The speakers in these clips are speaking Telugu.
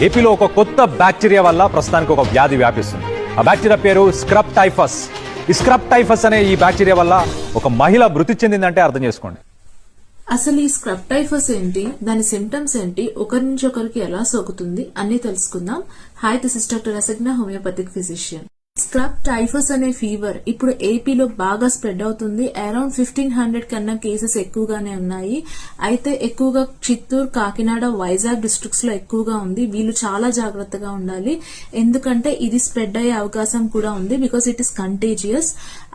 ఏపీలో ఒక కొత్త బ్యాక్టీరియా వల్ల ప్రస్తుతానికి ఒక వ్యాధి వ్యాపిస్తుంది. ఆ బ్యాక్టీరియా పేరు స్క్రబ్ టైఫస్. ఈ స్క్రబ్ టైఫస్ అనే ఈ బ్యాక్టీరియా వల్ల ఒక మహిళ మృతి చెందిందంటే అర్థం చేసుకోండి. అసలు ఈ స్క్రబ్ టైఫస్ ఏంటి, దాని సిమ్టమ్స్ ఏంటి, ఒకరి నుంచి ఒకరికి ఎలా సోకుతుంది అన్ని తెలుసుకుందాం. Hi, this is doctor Rasagna, homoeopathic physician. Scrub typhus అనే ఫీవర్ ఇప్పుడు ఏపీలో బాగా స్ప్రెడ్ అవుతుంది. అరౌండ్ 1500 కన్నా కేసెస్ ఎక్కువగానే ఉన్నాయి. అయితే ఎక్కువగా చిత్తూరు, కాకినాడ, వైజాగ్ డిస్ట్రిక్ట్స్ లో ఎక్కువగా ఉంది. వీళ్ళు చాలా జాగ్రత్తగా ఉండాలి, ఎందుకంటే ఇది స్ప్రెడ్ అయ్యే అవకాశం కూడా ఉంది. Because it is contagious.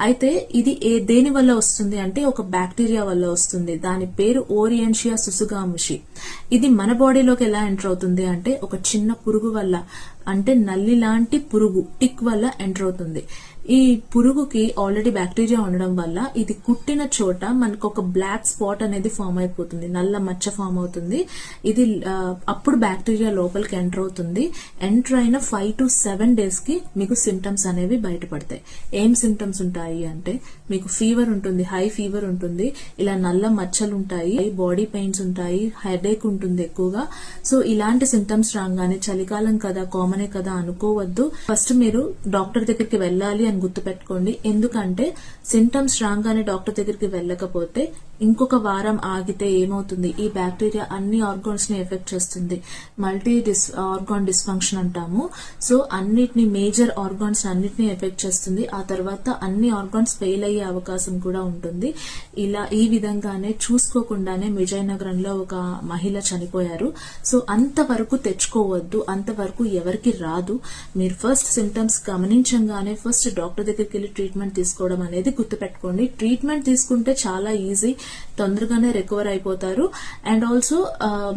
అయితే ఇది దేని వల్ల వస్తుంది అంటే ఒక బ్యాక్టీరియా వల్ల వస్తుంది. దాని పేరు ఓరియంషియా సుసుగాముషి. ఇది మన బాడీలోకి ఎలా ఎంటర్ అవుతుంది అంటే ఒక చిన్న పురుగు వల్ల, అంటే నల్లి లాంటి పురుగు టిక్ వల్ల ఎంటర్ అవుతుంది. ఈ పురుగుకి ఆల్రెడీ బ్యాక్టీరియా ఉండడం వల్ల ఇది కుట్టిన చోట మనకు ఒక బ్లాక్ స్పాట్ అనేది ఫామ్ అయిపోతుంది, నల్ల మచ్చ ఫామ్ అవుతుంది. ఇది అప్పుడు బ్యాక్టీరియా లోపలికి ఎంటర్ అవుతుంది. ఎంటర్ అయిన 5 to 7 days కి మీకు సిమ్టమ్స్ అనేవి బయటపడతాయి. ఏం సిమ్టమ్స్ ఉంటాయి అంటే మీకు ఫీవర్ ఉంటుంది, హై ఫీవర్ ఉంటుంది, ఇలా నల్ల మచ్చలు ఉంటాయి, బాడీ పెయిన్స్ ఉంటాయి, హెడేక్ ఉంటుంది ఎక్కువగా. సో ఇలాంటి సిమ్టమ్స్ రాగానే చలికాలం కదా, కామనే కదా అనుకోవద్దు. ఫస్ట్ మీరు డాక్టర్ దగ్గరికి వెళ్ళాలి అని గుర్తుపెట్టుకోండి. ఎందుకంటే సింటమ్స్ రాగానే డాక్టర్ దగ్గరికి వెళ్ళకపోతే ఇంకొక వారం ఆగితే ఏమవుతుంది, ఈ బ్యాక్టీరియా అన్ని ఆర్గాన్స్ ని ఎఫెక్ట్ చేస్తుంది. మల్టీ ఆర్గాన్ డిస్ఫంక్షన్ అంటాము. సో అన్నిటిని, మేజర్ ఆర్గాన్స్ అన్నిటిని ఎఫెక్ట్ చేస్తుంది. ఆ తర్వాత అన్ని ఆర్గాన్స్ ఫెయిల్ అయ్యే అవకాశం కూడా ఉంటుంది. ఈ విధంగానే చూసుకోకుండానే విజయనగరంలో ఒక మహిళ చనిపోయారు. సో అంతవరకు తెచ్చుకోవద్దు, అంతవరకు ఎవరికి రాదు. మీరు ఫస్ట్ సింటమ్స్ గమనించగానే ఫస్ట్ డాక్టర్ దగ్గరికి వెళ్ళి ట్రీట్మెంట్ తీసుకోవడం అనేది గుర్తుపెట్టుకోండి. ట్రీట్మెంట్ తీసుకుంటే చాలా ఈజీ, తొందరగానే రికవర్ అయిపోతారు. అండ్ ఆల్సో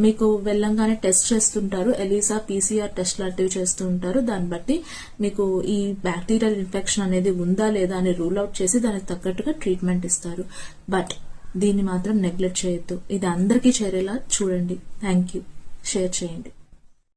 మీకు వెళ్ళంగానే టెస్ట్ చేస్తుంటారు, ఎలిసా, PCR టెస్ట్ లాంటివి చేస్తూ ఉంటారు. దాన్ని బట్టి మీకు ఈ బ్యాక్టీరియల్ ఇన్ఫెక్షన్ అనేది ఉందా లేదా అని రూల్ అవుట్ చేసి దానికి తగ్గట్టుగా ట్రీట్మెంట్ ఇస్తారు. బట్ దీన్ని మాత్రం నెగ్లెక్ట్ చేయొద్దు. ఇది అందరికీ చేరేలా చూడండి. Thank you. షేర్ చేయండి.